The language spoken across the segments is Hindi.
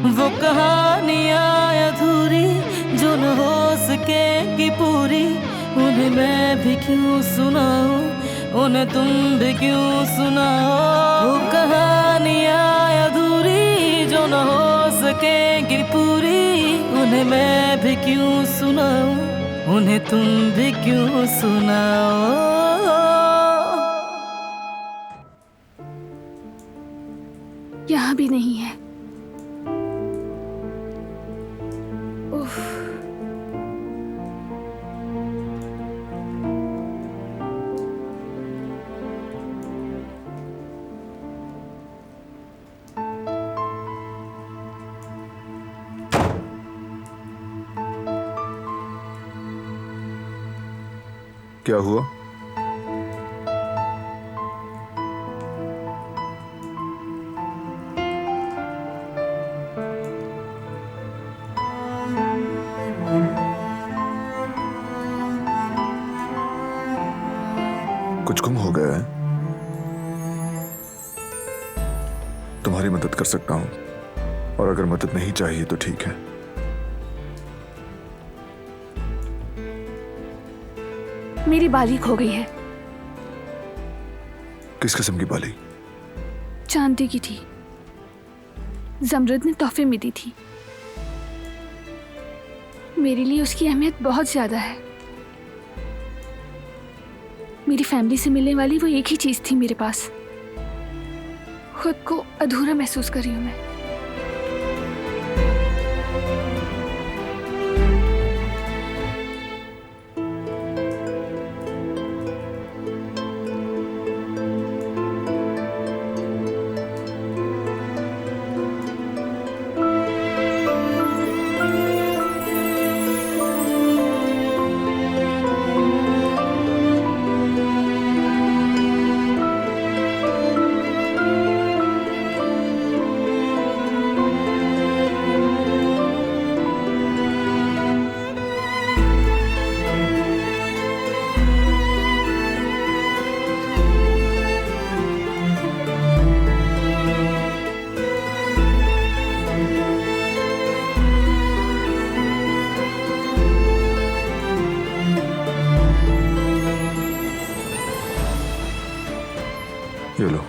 वो कहानियाँ अधूरी जो न हो सकेगी पूरी, उन्हें मैं भी क्यों सुनाऊं, उन्हें तुम भी क्यों सुनाओ। वो कहानियाँ अधूरी जो न हो सकेगी पूरी, उन्हें मैं भी क्यों सुनाऊं, उन्हें तुम भी क्यों सुनाओ। यहाँ भी नहीं है। उफ। क्या हुआ? कुछ गुम हो गया है? तुम्हारी मदद कर सकता हूं, और अगर मदद नहीं चाहिए तो ठीक है। मेरी बाली खो गई है। किस किस्म की बाली? चांदी की थी। जमरुद ने तोहफे में दी थी। मेरे लिए उसकी अहमियत बहुत ज्यादा है। मेरी फैमिली से मिलने वाली वो एक ही चीज थी मेरे पास। खुद को अधूरा महसूस कर रही हूं मैं। ये लो।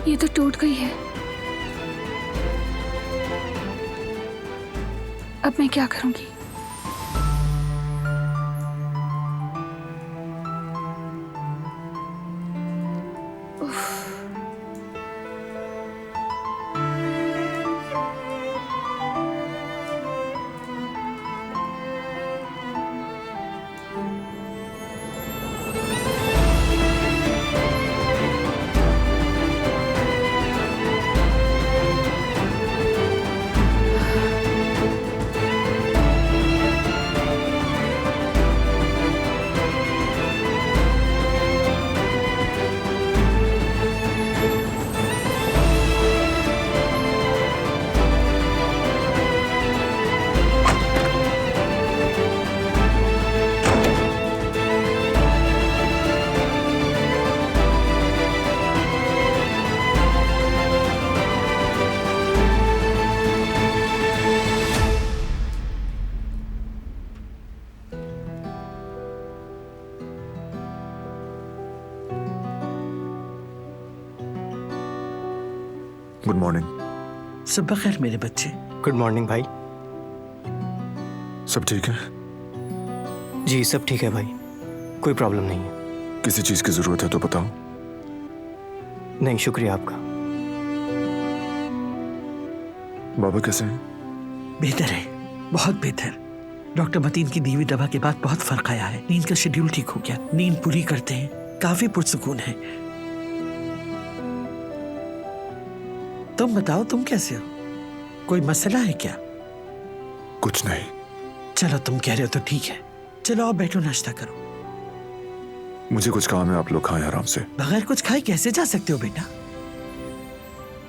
ये तो टूट गई है। अब मैं क्या करूंगी? Good morning. सुबह खैर मेरे बच्चे। गुड मॉर्निंग भाई। सब ठीक है? जी सब ठीक है भाई, कोई प्रॉब्लम नहीं है। किसी चीज की जरूरत है तो बताओ। नहीं शुक्रिया आपका। बाबा कैसे हैं? बेहतर है, बहुत बेहतर। डॉक्टर मतीन की दी हुई दवा के बाद बहुत फर्क आया है। नींद का शेड्यूल ठीक हो गया, नींद पूरी करते हैं, काफी पुरसुकून है। तुम बताओ, तुम कैसे हो? कोई मसला है क्या? कुछ नहीं। चलो तुम कह रहे हो तो ठीक है। चलो आप बैठो, नाश्ता करो। मुझे कुछ काम है, आप लोग खाएं आराम से। बगैर कुछ खाए कैसे जा सकते हो बेटा?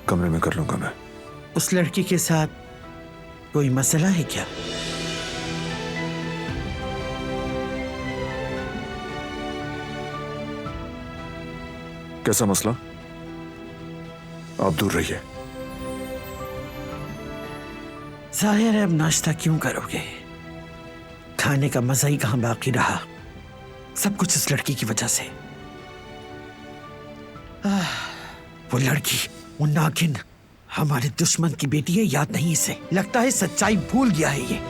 कमरे में कर लूंगा मैं। उस लड़की के साथ कोई मसला है क्या? कैसा मसला? आप दूर रहिए। जाहिर है अब नाश्ता क्यों करोगे? खाने का मजा ही कहां बाकी रहा। सब कुछ इस लड़की की वजह से। वो लड़की, वो नागिन हमारे दुश्मन की बेटी है, याद नहीं इसे। लगता है सच्चाई भूल गया है ये।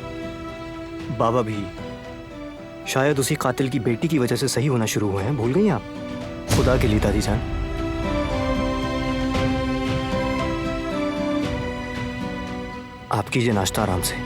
बाबा भी शायद उसी कातिल की बेटी की वजह से सही होना शुरू हुए हैं। भूल गई आप? खुदा के लिए दादी जान। आप कीजिए नाश्ता आराम से।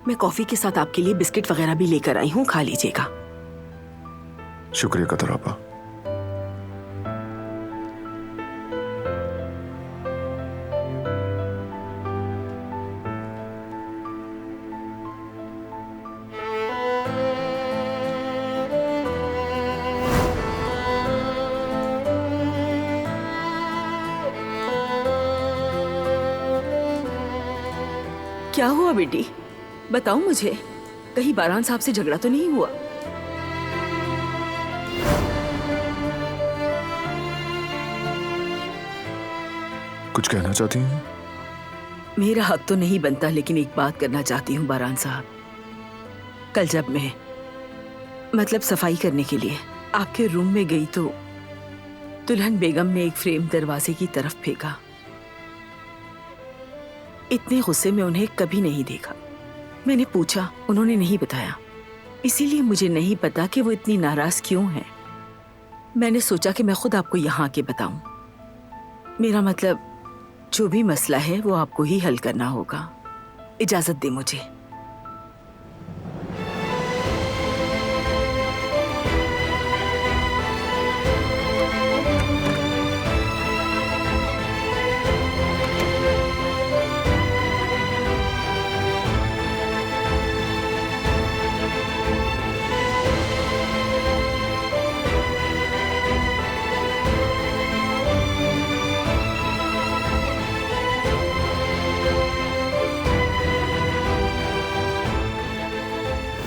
मैं कॉफी के साथ आपके लिए बिस्किट वगैरह भी लेकर आई हूँ, खा लीजिएगा। शुक्रिया कतर आपा। क्या हुआ बेटी, बताओ मुझे। कहीं बारान साहब से झगड़ा तो नहीं हुआ? कुछ कहना चाहती हैं? मेरा हक तो नहीं बनता, लेकिन एक बात करना चाहती हूँ बारान साहब। कल जब मैं मतलब सफाई करने के लिए आपके रूम में गई तो दुल्हन बेगम ने एक फ्रेम दरवाजे की तरफ फेंका। इतने गुस्से में उन्हें कभी नहीं देखा। मैंने पूछा, उन्होंने नहीं बताया। इसीलिए मुझे नहीं पता कि वो इतनी नाराज क्यों हैं। मैंने सोचा कि मैं खुद आपको यहाँ आके बताऊं। मेरा मतलब जो भी मसला है वो आपको ही हल करना होगा। इजाजत दे मुझे।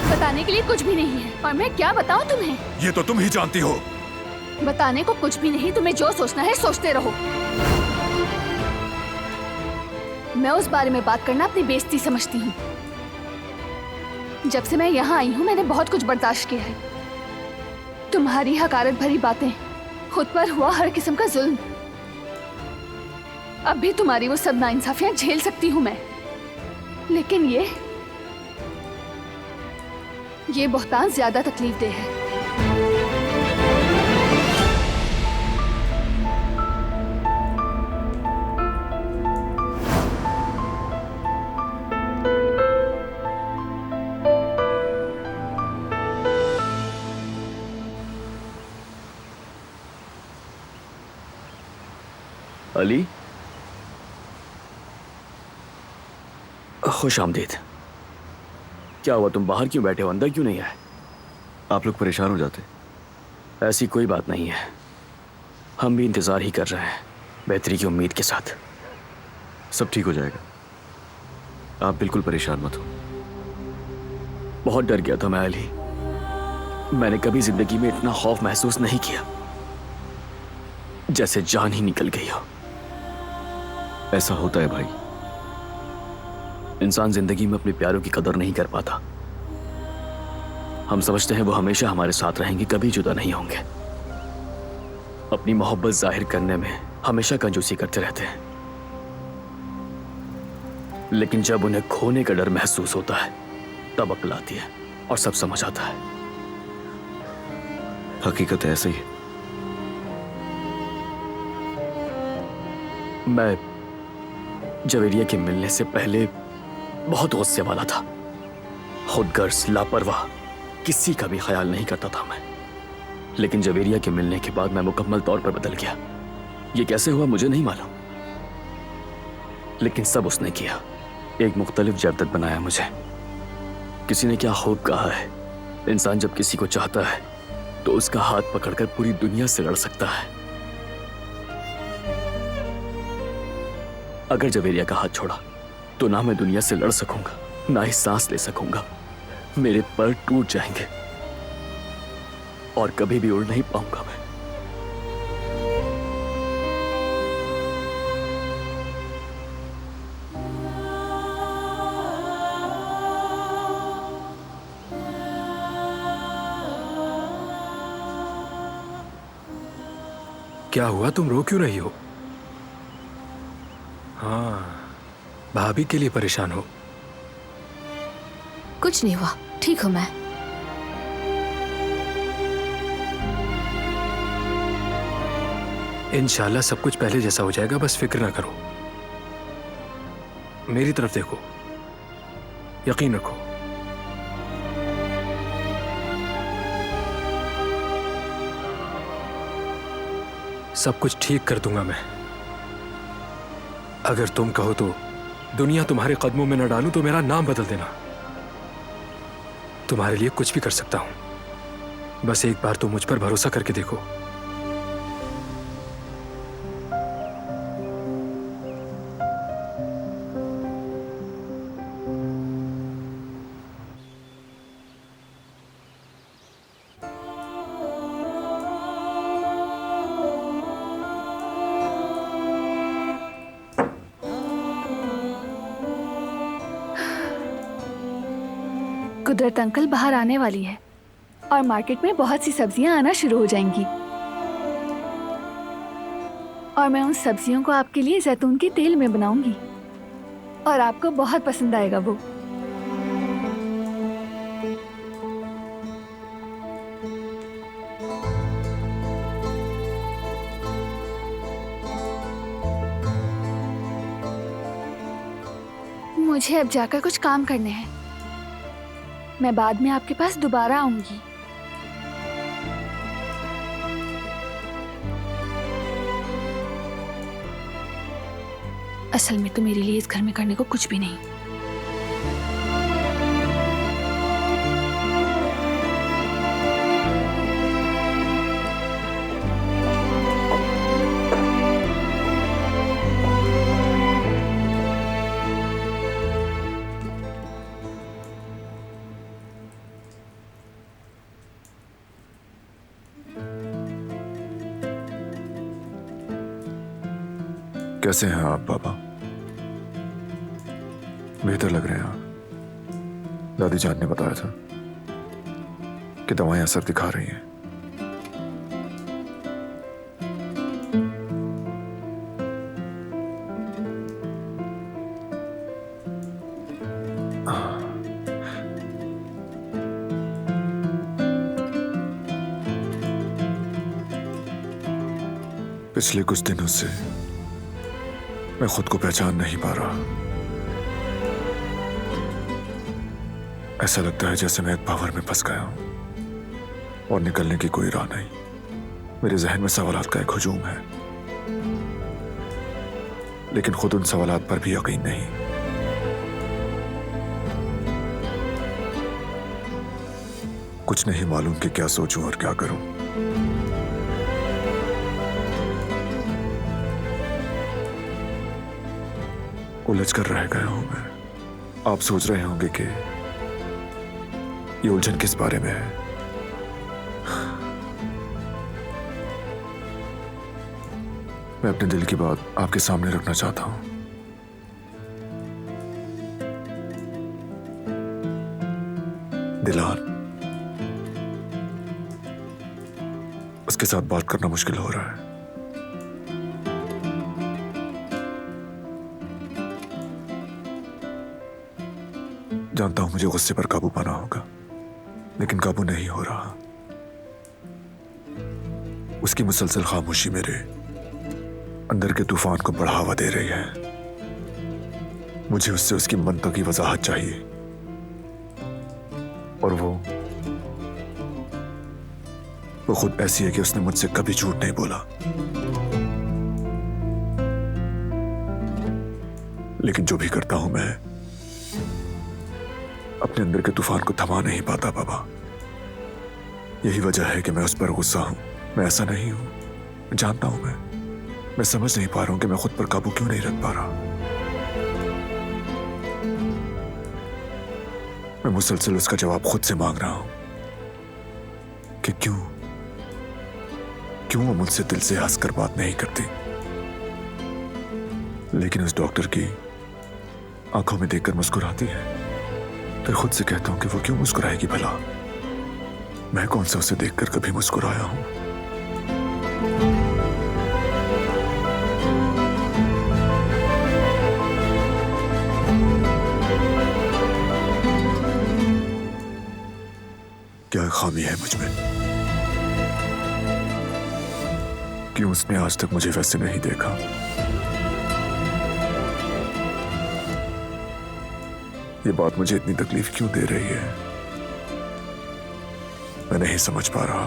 बताने के लिए कुछ भी नहीं है, और मैं क्या बताऊं तुम्हें? ये तो तुम ही जानती हो। बताने को कुछ भी नहीं, तुम्हें जो सोचना है सोचते रहो। मैं उस बारे में बात करना अपनी बेइज्जती समझती हूँ। जब से मैं यहाँ आई हूँ मैंने बहुत कुछ बर्दाश्त किया है। तुम्हारी हकारत भरी बातें, खुद पर हुआ हर किस्म का जुल्म, अब भी तुम्हारी वो सब नाइंसाफियां झेल सकती हूँ मैं। लेकिन ये बहुतान ज्यादा तकलीफदेह है। अली, खुश आमदीद। क्या हुआ, तुम बाहर क्यों बैठे हो, अंदर क्यों नहीं आए? आप लोग परेशान हो जाते। ऐसी कोई बात नहीं है, हम भी इंतजार ही कर रहे हैं, बेहतरी की उम्मीद के साथ। सब ठीक हो जाएगा, आप बिल्कुल परेशान मत हो। बहुत डर गया था मैं अली, मैंने कभी जिंदगी में इतना खौफ महसूस नहीं किया, जैसे जान ही निकल गई हो। ऐसा होता है भाई, इंसान जिंदगी में अपने प्यारों की कदर नहीं कर पाता। हम समझते हैं वो हमेशा हमारे साथ रहेंगे, कभी जुदा नहीं होंगे। अपनी मोहब्बत जाहिर करने में हमेशा कंजूसी करते रहते हैं, लेकिन जब उन्हें खोने का डर महसूस होता है तब अक्ल आती है और सब समझ आता है। हकीकत ऐसे ही है। मैं जवेरिया के मिलने से पहले बहुत गुस्से वाला था, खुदगर्ज, लापरवाह, किसी का भी ख्याल नहीं करता था मैं। लेकिन जवेरिया के मिलने के बाद मैं मुकम्मल तौर पर बदल गया। ये कैसे हुआ मुझे नहीं मालूम, लेकिन सब उसने किया। एक मुख्तलिफ जबदत बनाया मुझे। किसी ने क्या खूब कहा है, इंसान जब किसी को चाहता है तो उसका हाथ पकड़कर पूरी दुनिया से लड़ सकता है। अगर जवेरिया का हाथ छोड़ा तो ना मैं दुनिया से लड़ सकूंगा, ना ही सांस ले सकूंगा। मेरे पर टूट जाएंगे और कभी भी उड़ नहीं पाऊंगा मैं। क्या हुआ, तुम रो क्यों रही हो? हाँ, भाभी के लिए परेशान हो? कुछ नहीं हुआ, ठीक हूँ मैं। इंशाल्लाह सब कुछ पहले जैसा हो जाएगा, बस फिक्र ना करो। मेरी तरफ देखो, यकीन रखो। सब कुछ ठीक कर दूंगा मैं। अगर तुम कहो तो दुनिया तुम्हारे कदमों में न डालूं तो मेरा नाम बदल देना। तुम्हारे लिए कुछ भी कर सकता हूं, बस एक बार तुम मुझ पर भरोसा करके देखो। कुदरत अंकल बाहर आने वाली है और मार्केट में बहुत सी सब्जियां आना शुरू हो जाएंगी और मैं उन सब्जियों को आपके लिए जैतून के तेल में बनाऊंगी और आपको बहुत पसंद आएगा वो। मुझे अब जाकर कुछ काम करने हैं, मैं बाद में आपके पास दोबारा आऊंगी। असल में तो मेरे लिए इस घर में करने को कुछ भी नहीं। कैसे हैं आप बाबा? बेहतर लग रहे हैं आप। दादी जान ने बताया था कि दवाएं असर दिखा रही हैं। पिछले कुछ दिनों से मैं खुद को पहचान नहीं पा रहा। ऐसा लगता है जैसे मैं एक भंवर में फंस गया हूं और निकलने की कोई राह नहीं। मेरे जहन में सवालात का एक हुजूम है, लेकिन खुद उन सवालात पर भी यकीन नहीं। कुछ नहीं मालूम कि क्या सोचूं और क्या करूं। उलझ कर रह गया हूं मैं। आप सोच रहे होंगे कि ये उलझन किस बारे में है। मैं अपने दिल की बात आपके सामने रखना चाहता हूं। दिलान, उसके साथ बात करना मुश्किल हो रहा है। जानता हूं मुझे गुस्से पर काबू पाना होगा, लेकिन काबू नहीं हो रहा। उसकी मुसलसल खामोशी मेरे अंदर के तूफान को बढ़ावा दे रही है। मुझे उससे उसकी मंतकी वजाहत चाहिए। और वो खुद ऐसी है कि उसने मुझसे कभी झूठ नहीं बोला। लेकिन जो भी करता हूं मैं अपने अंदर के तूफान को थमा नहीं पाता बाबा। यही वजह है कि मैं उस पर गुस्सा हूं। मैं ऐसा नहीं हूं, मैं जानता हूं। मैं समझ नहीं पा रहा हूं कि मैं खुद पर काबू क्यों नहीं रख पा रहा। मैं मुसलसल उसका जवाब खुद से मांग रहा हूं कि क्यों वो मुझसे दिल से हंसकर बात नहीं करती। लेकिन उस डॉक्टर की आंखों में देखकर मुस्कुराती है। फिर खुद से कहता हूं कि वो क्यों मुस्कुराएगी भला। मैं कौन सा उसे देखकर कभी मुस्कुराया हूं। क्या खामी है मुझ में? क्यों उसने आज तक मुझे वैसे नहीं देखा? ये बात मुझे इतनी तकलीफ क्यों दे रही है? मैं नहीं समझ पा रहा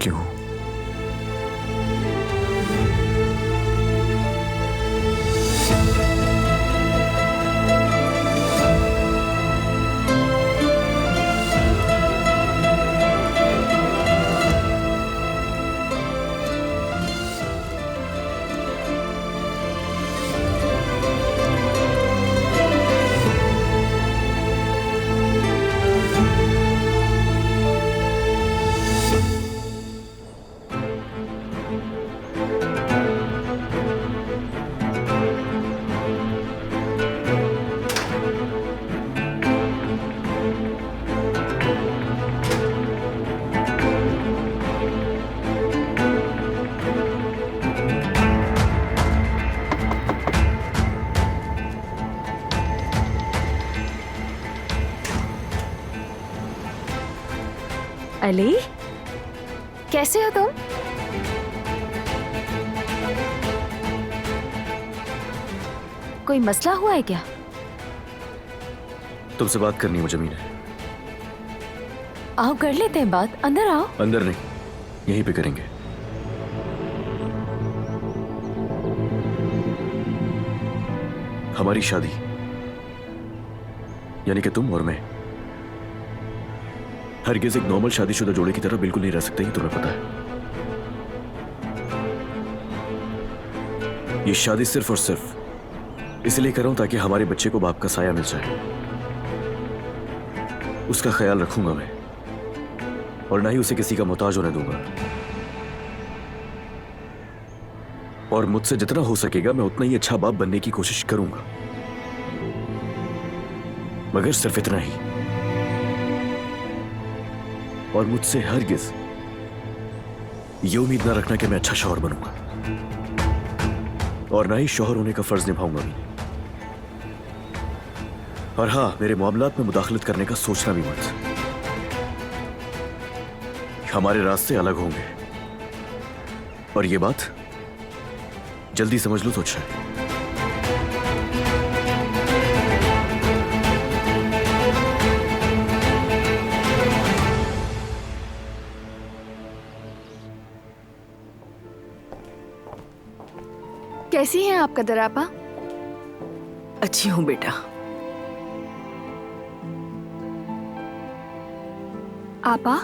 क्यों। अली, कैसे हो तुम? कोई मसला हुआ है क्या? तुमसे बात करनी है मुझे मीना। आओ कर लेते हैं बात, अंदर आओ। अंदर नहीं, यहीं पे करेंगे। हमारी शादी, यानी कि तुम और मैं, हरगिज़ एक नॉर्मल शादीशुदा जोड़े की तरह बिल्कुल नहीं रह सकते, ये तुम्हें पता है। ये शादी सिर्फ और सिर्फ इसलिए कर रहा हूं ताकि हमारे बच्चे को बाप का साया मिल जाए। उसका ख्याल रखूंगा मैं, और ना ही उसे किसी का मोहताज होने दूंगा। और मुझसे जितना हो सकेगा मैं उतना ही अच्छा बाप बनने की कोशिश करूंगा, मगर सिर्फ इतना ही। और मुझसे हरगिज़ ये उम्मीद ना रखना कि मैं अच्छा शौहर बनूंगा, और ना ही शौहर होने का फर्ज निभाऊंगा भी। और हाँ, मेरे मामलात में मुदाखलत करने का सोचना भी मत। हमारे रास्ते अलग होंगे, और ये बात जल्दी समझ लो तो अच्छा है। कैसी हैं आप कदर आपा? अच्छी हूं बेटा। आपा,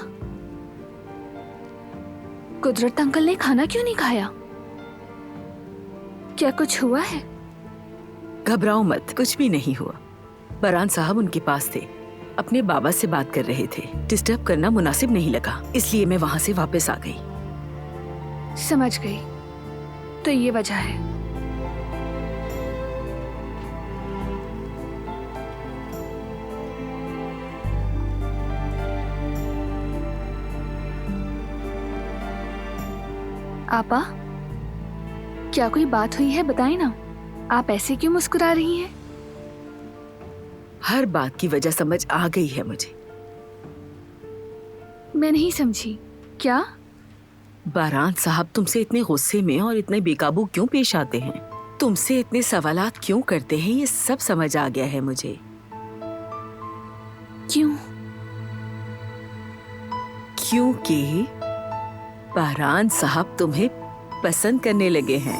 कुदरत अंकल ने खाना क्यों नहीं खाया? क्या कुछ हुआ है? घबराओ मत, कुछ भी नहीं हुआ। बरान साहब उनके पास थे, अपने बाबा से बात कर रहे थे। डिस्टर्ब करना मुनासिब नहीं लगा, इसलिए मैं वहां से वापस आ गई। समझ गई, तो ये वजह है। आपा, क्या कोई बात हुई है? बताएं ना। आप ऐसे क्यों मुस्कुरा रही हैं? हर बात की वजह समझ आ गई है मुझे। मैं नहीं समझी। क्या? बारान साहब तुमसे इतने गुस्से में और इतने बेकाबू क्यों पेश आते हैं? तुमसे इतने सवालात क्यों करते हैं? ये सब समझ आ गया है मुझे। क्यों? क्योंकि बहरान साहब तुम्हें पसंद करने लगे हैं।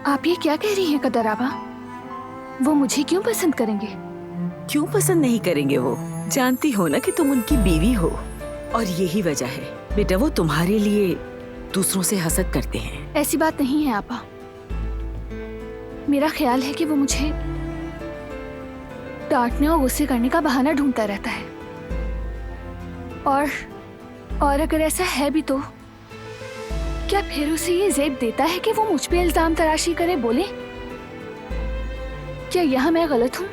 आप ये क्या कह रही हैं कदर आबा? वो मुझे क्यों पसंद करेंगे? क्यों पसंद नहीं करेंगे? वो जानती हो ना कि तुम उनकी बीवी हो, और यही वजह है बेटा वो तुम्हारे लिए दूसरों से हसद करते हैं। ऐसी बात नहीं है आपा। मेरा ख्याल है कि वो मुझे डांटने और गुस्से करने का बहाना ढूंढता रहता है। और अगर ऐसा है भी तो क्या फिर उसे ये ज़ेब देता है कि वो मुझ पे इल्जाम तराशी करे, बोले? क्या यहाँ मैं गलत हूँ?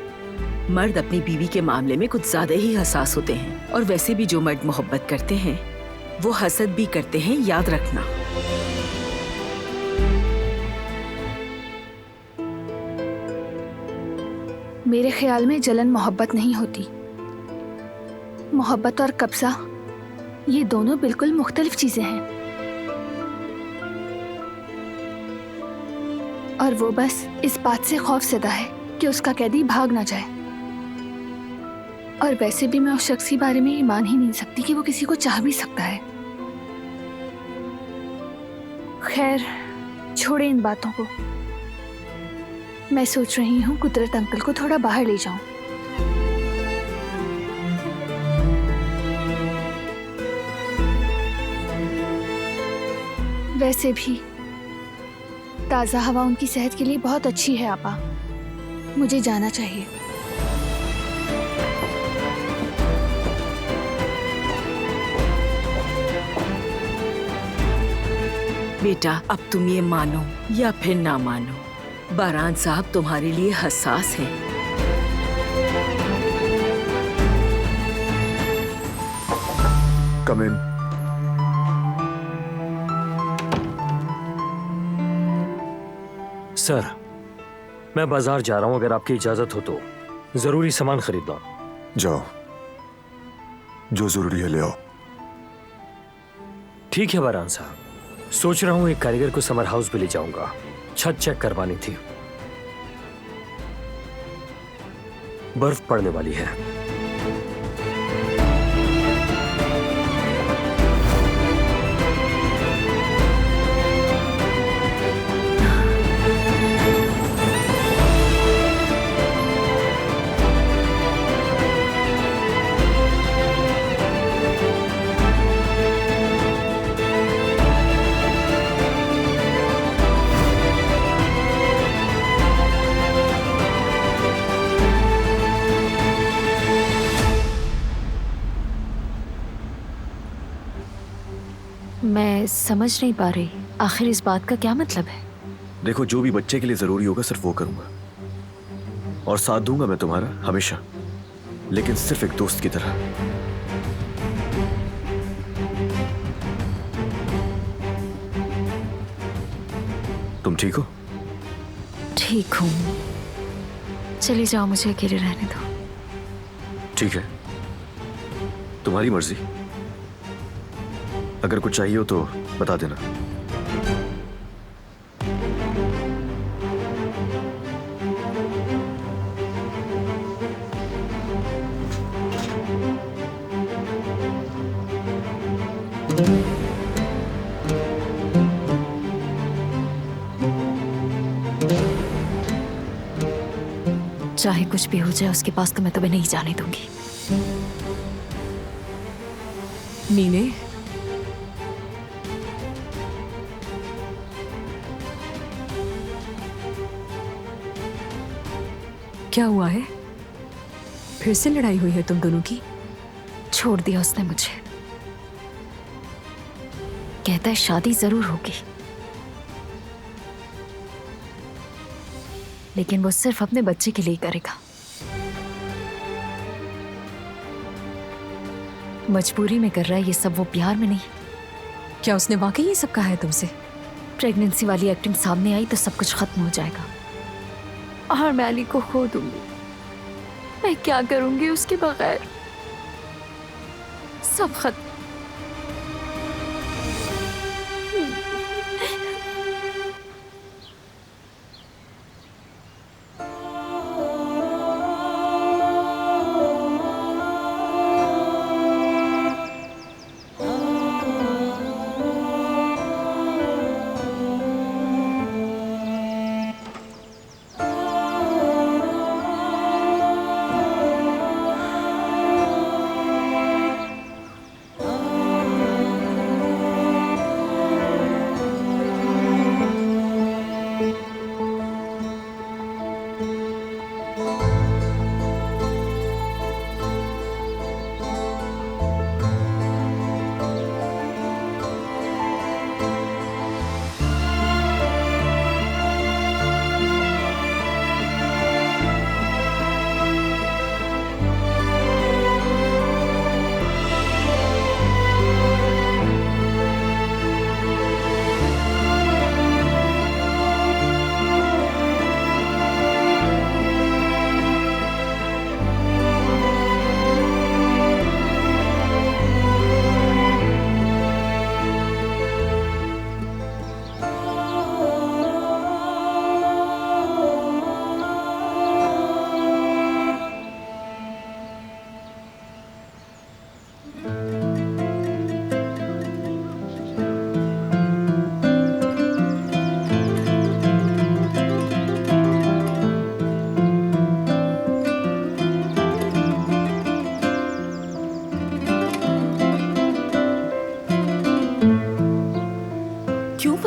मर्द अपनी बीवी के मामले में कुछ ज्यादा ही हसास होते हैं, और वैसे भी जो मर्द मोहब्बत करते हैं वो हसद भी करते हैं, याद रखना। मेरे ख्याल में जलन मोहब्बत नहीं होती। मोहब्बत और कब्जा ये दोनों बिल्कुल मुख्तलिफ चीजें हैं, और वो बस इस बात से खौफज़दा है कि उसका कैदी भाग ना जाए। और वैसे भी मैं उस शख्स के बारे में ये मान ही नहीं सकती कि वो किसी को चाह भी सकता है। खैर, छोड़े इन बातों को। मैं सोच रही हूँ कुदरत अंकल को थोड़ा बाहर ले जाऊं। वैसे भी ताज़ा हवा उनकी सेहत के लिए बहुत अच्छी है आपा। मुझे जाना चाहिए। बेटा अब तुम ये मानो या फिर ना मानो, बहरान साहब तुम्हारे लिए हसास हैं। कम इन। सर, मैं बाजार जा रहा हूं, अगर आपकी इजाजत हो तो जरूरी सामान खरीदना। जाओ, जो जरूरी है ले आओ। ठीक है बहरान साहब, सोच रहा हूं एक कारीगर को समर हाउस भी ले जाऊंगा, छत चेक करवानी थी। बर्फ पड़ने वाली है। मैं समझ नहीं पा रही, आखिर इस बात का क्या मतलब है? देखो, जो भी बच्चे के लिए जरूरी होगा सिर्फ वो करूंगा, और साथ दूंगा मैं तुम्हारा हमेशा, लेकिन सिर्फ एक दोस्त की तरह। तुम ठीक हो? ठीक हूँ, चली जाओ, मुझे अकेले रहने दो। ठीक है, तुम्हारी मर्जी। अगर कुछ चाहिए हो तो बता देना। चाहे कुछ भी हो जाए उसके पास तो मैं तुम्हें नहीं जाने दूंगी। मीने, क्या हुआ है? फिर से लड़ाई हुई है तुम दोनों की? छोड़ दिया उसने मुझे, कहता है शादी जरूर होगी, लेकिन वो सिर्फ अपने बच्चे के लिए करेगा। मजबूरी में कर रहा है ये सब, वो प्यार में नहीं। क्या उसने वाकई ये सब कहा है तुमसे? प्रेगनेंसी वाली एक्टिंग सामने आई तो सब कुछ खत्म हो जाएगा, और मैं अली को खो दूंगी। मैं क्या करूंगी उसके बगैर? सब खत्म।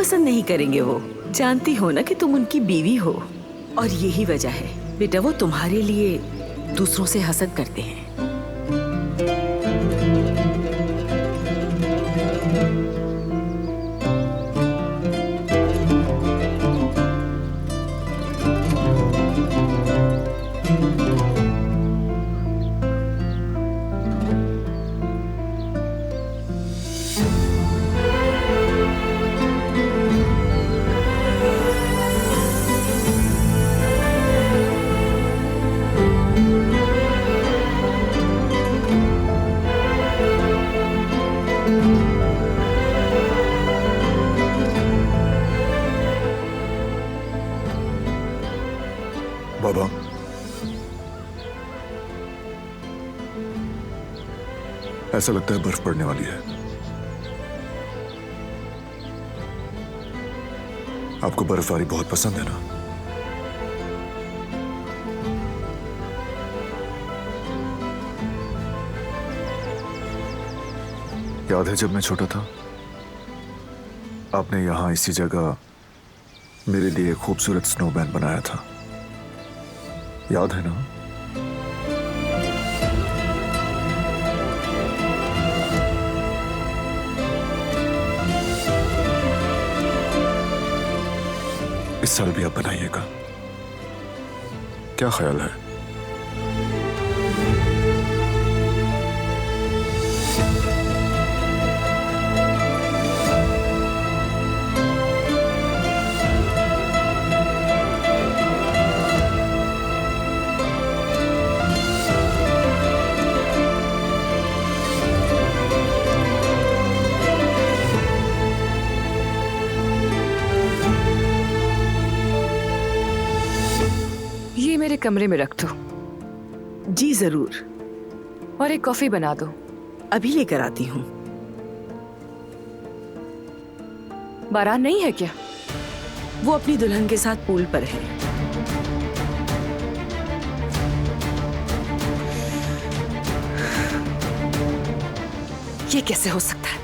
पसंद नहीं करेंगे वो। जानती हो ना कि तुम उनकी बीवी हो, और यही वजह है बेटा वो तुम्हारे लिए दूसरों से हसद करते हैं। बाबा, ऐसा लगता है बर्फ पड़ने वाली है। आपको बर्फबारी बहुत पसंद है ना? याद है जब मैं छोटा था, आपने यहां इसी जगह मेरे लिए एक खूबसूरत स्नोमैन बनाया था, याद है ना? इस साल भी आप बनाइएगा, क्या ख्याल है? मेरे कमरे में रख दो। जी जरूर। और एक कॉफी बना दो। अभी लेकर आती हूँ। बारात नहीं है क्या? वो अपनी दुल्हन के साथ पूल पर है। ये कैसे हो सकता है?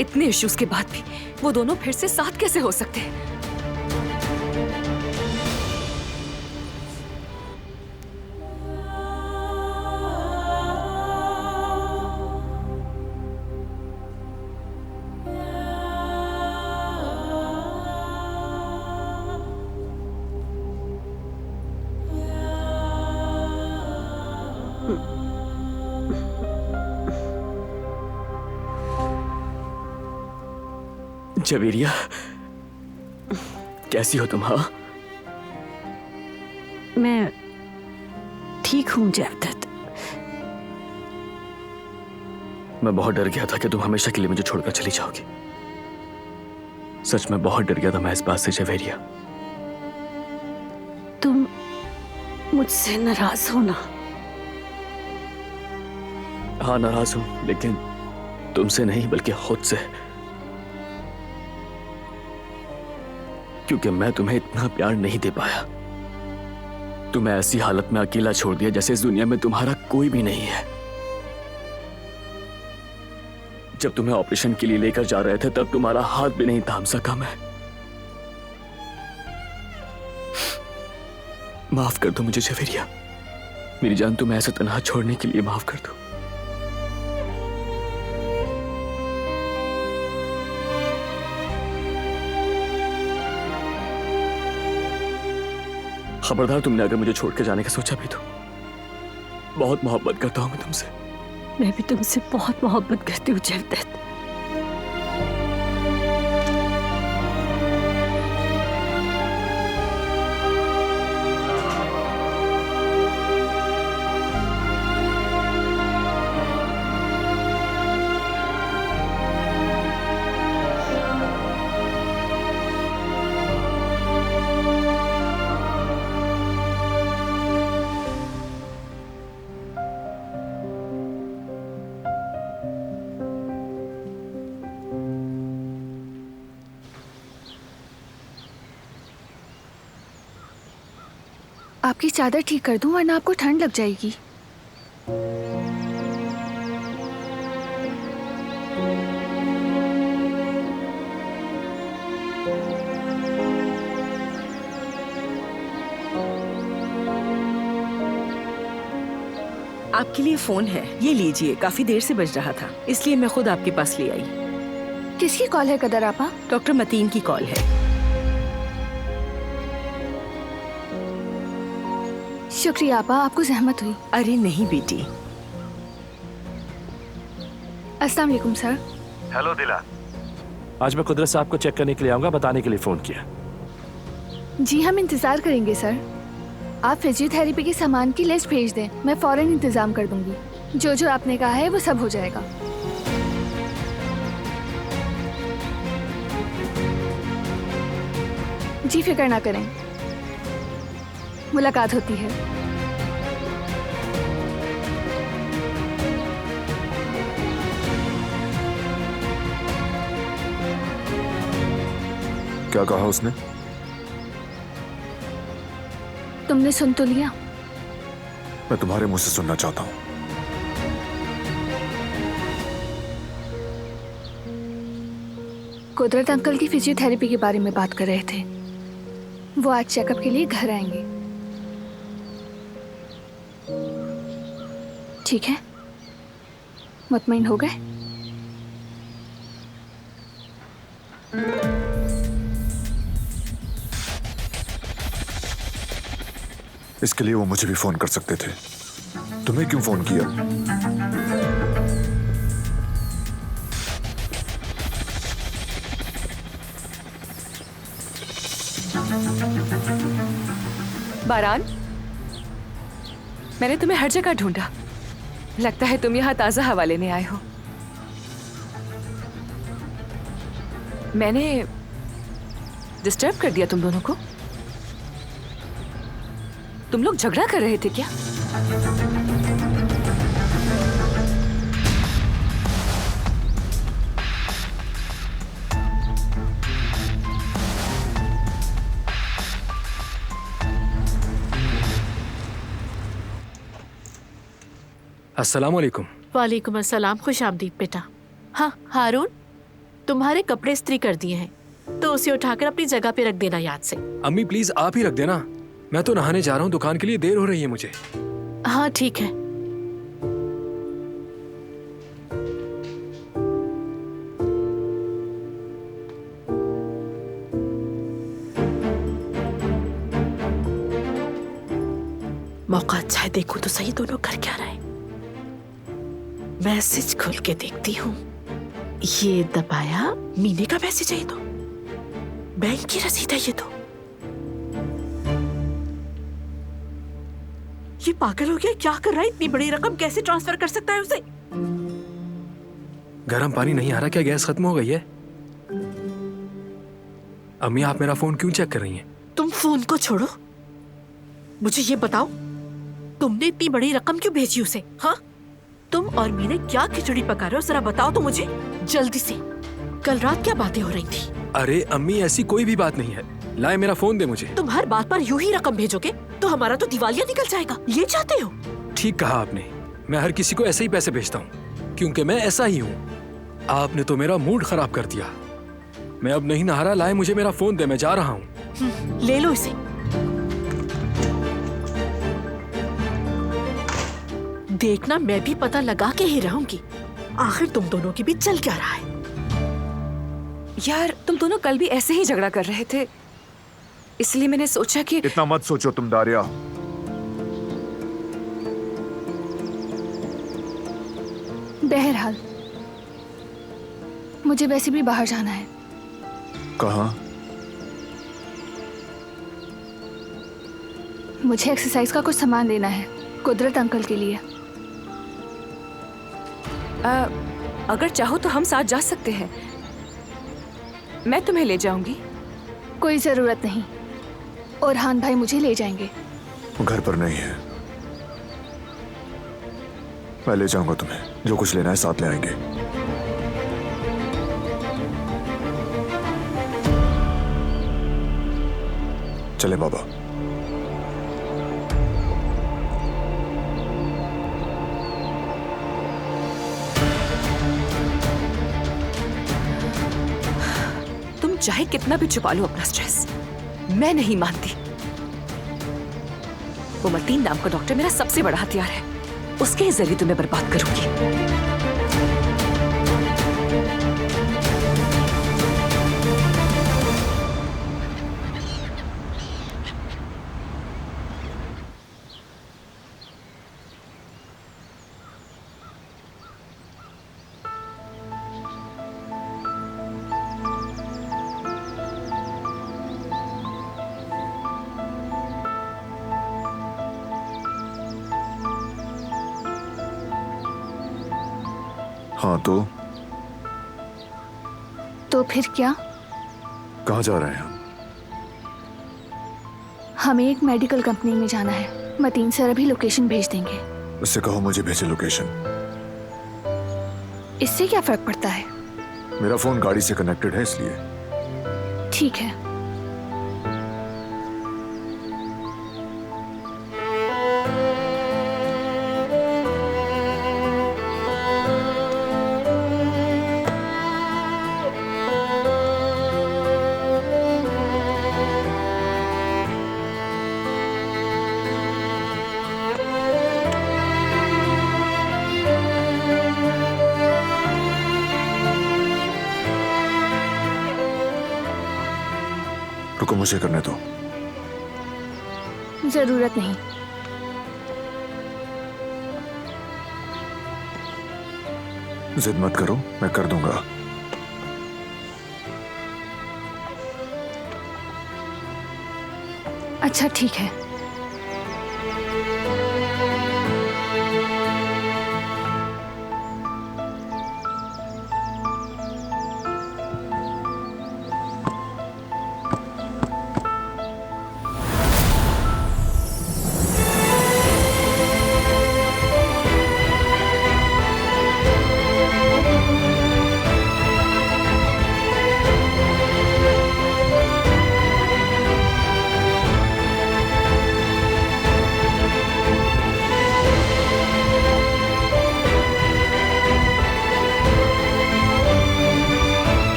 इतने इश्यूज के बाद भी वो दोनों फिर से साथ कैसे हो सकते हैं? जवेरिया, कैसी हो तुम? हाँ, मैं ठीक हूँ जयदत्त। मैं बहुत डर गया था कि तुम हमेशा के लिए मुझे छोड़कर चली जाओगी। सच में बहुत डर गया था मैं इस बात से जवेरिया। तुम मुझसे नाराज हो ना? हाँ, नाराज हूं, लेकिन तुमसे नहीं बल्कि खुद से, क्योंकि मैं तुम्हें इतना प्यार नहीं दे पाया। तुम्हें ऐसी हालत में अकेला छोड़ दिया जैसे इस दुनिया में तुम्हारा कोई भी नहीं है। जब तुम्हें ऑपरेशन के लिए लेकर जा रहे थे तब तुम्हारा हाथ भी नहीं थाम सका मैं। माफ कर दो मुझे जवेरिया, मेरी जान, तुम्हें ऐसे तन्हा छोड़ने के लिए माफ कर दो। खबरदार, तुमने अगर मुझे छोड़ के जाने का सोचा भी तो। बहुत मोहब्बत करता हूं मैं तुमसे। मैं भी तुमसे बहुत मोहब्बत करती हूँ जयदत्त। आपकी चादर ठीक कर दूं वरना आपको ठंड लग जाएगी। आपके लिए फोन है, ये लीजिए। काफी देर से बज रहा था, इसलिए मैं खुद आपके पास ले आई। किसकी कॉल है कदर आपा? डॉक्टर मतीन की कॉल है। शुक्रिया आपा, आपको जहमत हुई। अरे नहीं बेटी। अस्सलाम वालेकुम सर। हेलो दिला, आज मैं कुदरत साहब को चेक करने के लिए आऊंगा, बताने के लिए फोन किया। जी हम इंतजार करेंगे सर। आप फिजियोथेरेपी के सामान की लिस्ट भेज दें, मैं फौरन इंतजाम कर दूंगी। जो जो आपने कहा है वो सब हो जाएगा। जी फिक्र ना करें, मुलाकात होती है। क्या कहा उसने? तुमने सुन तो लिया? मैं तुम्हारे मुंह से सुनना चाहता हूं। कुदरत अंकल की फिजियोथेरेपी के बारे में बात कर रहे थे। वो आज चेकअप के लिए घर आएंगे। ठीक है, मुतमईन हो गए? इसके लिए वो मुझे भी फोन कर सकते थे, तुम्हें क्यों फोन किया? बारान, मैंने तुम्हें हर जगह ढूंढा। लगता है तुम यहाँ ताजा हवा लेने आए हो। मैंने डिस्टर्ब कर दिया तुम दोनों को? तुम लोग झगड़ा कर रहे थे क्या? अस्सलाम वालेकुम। वालेकुम अस्सलाम, खुश आमदीद बेटा। हाँ हारून, तुम्हारे कपड़े इस्त्री कर दिए हैं तो उसे उठाकर अपनी जगह पे रख देना याद से। अम्मी प्लीज आप ही रख देना, मैं तो नहाने जा रहा हूँ, दुकान के लिए देर हो रही है मुझे। हाँ ठीक है। मौका अच्छा है, देखो तो सही दोनों कर क्या रहे। मैसेज खोल के देखती हूँ। ये दबाया, मीने का मैसेज है ये तो, बैंक की रसीद है ये तो। ये पागल हो गया, क्या कर रहा है? इतनी बड़ी रकम कैसे ट्रांसफर कर सकता है उसे? गर्म पानी नहीं आ रहा क्या? गैस खत्म हो गई है? अम्मी आप मेरा फोन क्यों चेक कर रही हैं? तुम फोन को छोड़ो, मुझे ये बताओ तुमने इतनी बड़ी रकम क्यों भेजी उसे? हाँ, तुम और मीने क्या खिचड़ी पका रहे हो, जरा बताओ तो मुझे जल्दी से। कल रात क्या बातें हो रही थी? अरे अम्मी ऐसी कोई भी बात नहीं है, लाए मेरा फोन दे मुझे। तुम हर बात पर यूं ही रकम भेजोगे तो हमारा तो दिवालिया निकल जाएगा, ये चाहते हो? ठीक कहा आपने, मैं हर किसी को ऐसे ही पैसे भेजता हूँ क्योंकि मैं ऐसा ही हूँ। आपने तो मेरा मूड खराब कर दिया। मैं अब नहीं नहा रहा, लाए मुझे मेरा फोन दे, मैं जा रहा हूँ। ले लो इसे। देखना मैं भी पता लगा के ही रहूंगी आखिर तुम दोनों के बीच चल क्या रहा है। यार तुम दोनों कल भी ऐसे ही झगड़ा कर रहे थे, इसलिए मैंने सोचा कि इतना मत सोचो तुम दारिया। बहरहाल मुझे वैसे भी बाहर जाना है। कहाँ? मुझे एक्सरसाइज का कुछ सामान लेना है कुदरत अंकल के लिए। अगर चाहो तो हम साथ जा सकते हैं, मैं तुम्हें ले जाऊंगी। कोई जरूरत नहीं, ओरहान भाई मुझे ले जाएंगे। वो घर पर नहीं है, मैं ले जाऊंगा तुम्हें, जो कुछ लेना है साथ ले आएंगे। चले बाबा। तुम चाहे कितना भी छुपा लो अपना स्ट्रेस, मैं नहीं मानती। वो मतीन नाम का डॉक्टर मेरा सबसे बड़ा हथियार है। उसके ही जरिए तुम्हें बर्बाद करूंगी। हाँ तो फिर क्या? कहाँ जा रहे हैं हम? हमें एक मेडिकल कंपनी में जाना है। मतीन सर अभी लोकेशन भेज देंगे। उससे कहो मुझे भेजे लोकेशन। इससे क्या फर्क पड़ता है? मेरा फोन गाड़ी से कनेक्टेड है इसलिए। ठीक है। रुको, मुझे करने दो। जरूरत नहीं। जिद मत करो, मैं कर दूंगा। अच्छा ठीक है।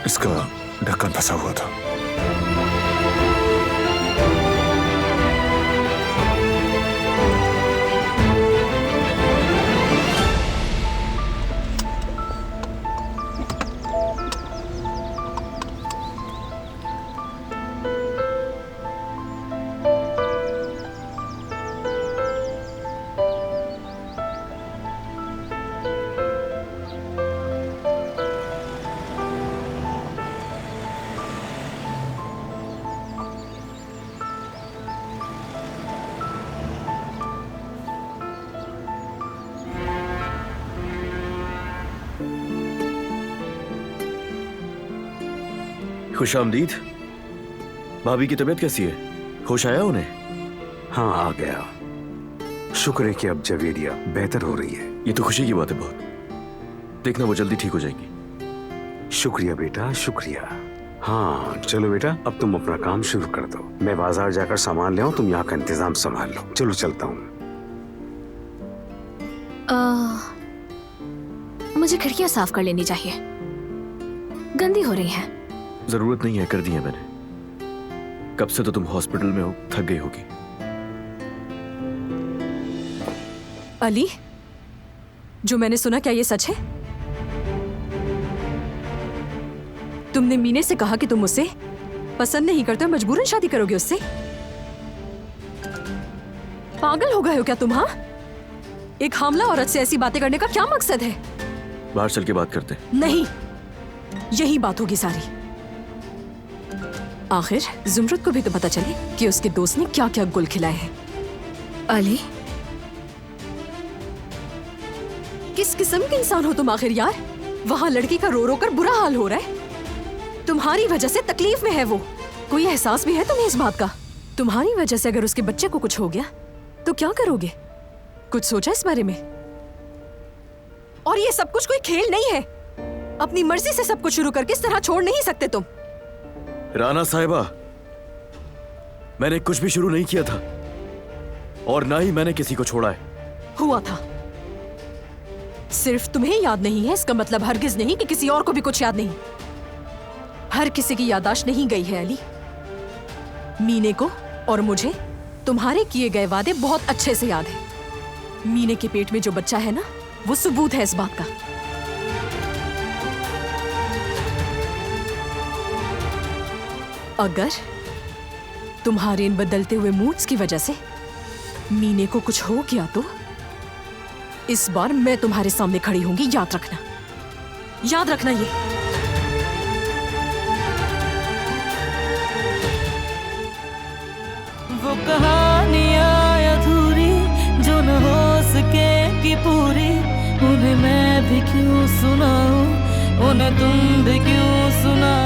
इसका ढक्कन फंसा हुआ था। खुशामदीद। भाभी की तबीयत कैसी है? होश आया उन्हें? हाँ, आ गया। शुक्र है कि अब जवेरिया बेहतर हो रही है। ये तो खुशी की बात है बहुत। देखना वो जल्दी ठीक हो जाएंगी। शुक्रिया बेटा, शुक्रिया। हाँ चलो बेटा, अब तुम अपना काम शुरू कर दो। मैं बाजार जाकर सामान ले आऊं, तुम यहाँ का इंतजाम संभाल लो। चलो चलता हूँ। मुझे खिड़कियां साफ कर लेनी चाहिए, गंदी हो रही हैं। जरूरत नहीं है, कर दी है मैंने। कब से तो तुम हॉस्पिटल में हो, थक गई होगी। अली, जो मैंने सुना क्या ये सच है? तुमने मीने से कहा कि तुम मुझसे पसंद नहीं करते, मजबूरन शादी करोगे उससे? पागल हो गए हो क्या तुम? हाँ, एक हामला औरत से ऐसी बातें करने का क्या मकसद है? बाहर चल के बात करते हैं। नहीं, यही बात होगी सारी। आखिर जुमरुद को भी तो पता चले कि उसके दोस्त ने क्या क्या गुल खिलाए हैं। अली, किस किस्म के इंसान हो तुम आखिर यार? वहां लड़की का रो रो कर बुरा हाल हो रहा है, तुम्हारी वजह से तकलीफ में है वो। कोई एहसास भी है तुम्हें इस बात का? तुम्हारी वजह से अगर उसके बच्चे को कुछ हो गया तो क्या करोगे? कुछ सोचा इस बारे में? और ये सब कुछ कोई खेल नहीं है। अपनी मर्जी से सब कुछ शुरू करके इस तरह छोड़ नहीं सकते तुम। राना साहिबा, मैंने कुछ भी शुरू नहीं किया था और ना ही मैंने किसी को छोड़ा है। हुआ था। सिर्फ तुम्हें याद नहीं है इसका मतलब हरगिज नहीं कि किसी और को भी कुछ याद नहीं। हर किसी की याददाश्त नहीं गई है अली। मीने को और मुझे तुम्हारे किए गए वादे बहुत अच्छे से याद है। मीने के पेट में जो बच्चा है ना, वो सबूत है इस बात का। अगर तुम्हारे इन बदलते हुए मूड्स की वजह से मीने को कुछ हो गया तो इस बार मैं तुम्हारे सामने खड़ी होंगी, याद रखना। याद रखना ये। वो कहानियां अधूरी जो न हो सके कि पूरी, उन्हें मैं भी क्यों सुनाऊं, उन्हें तुम भी क्यों सुनाओ।